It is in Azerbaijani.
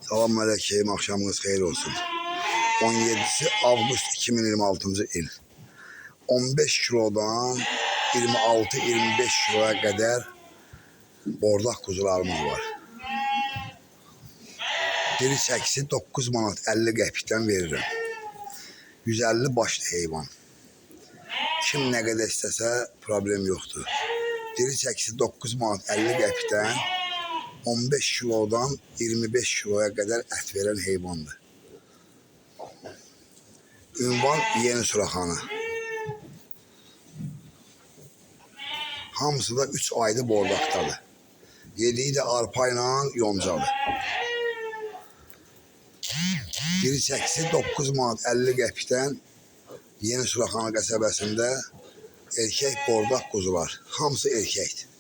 Salam aleyküm, akşamınız xeyir olsun. 17 avqust 2026-cı il. 15 kilodan 26-25 kiloya qədər bordaq quzularımız var. Biri çəkisi 9 manat 50 qəpikdən verirəm. 150 başlı heyvan. Kim nə qədər istəsə problem yoxdur. Biri çəkisi 9 manat 50 qəpikdən 15 kilodan 25 kiloya qədər ət verən heyvandır. Ünvan Yeni Suraxanı. Hamısı da 3 aydır bordaqdadır. Yediyi də arpa ilə yoncadır. Biri çəkisi 9 manat 50 qəpikdən Yeni Suraxanı qəsəbəsində erkək bordaq quzular. Hamısı erkəkdir.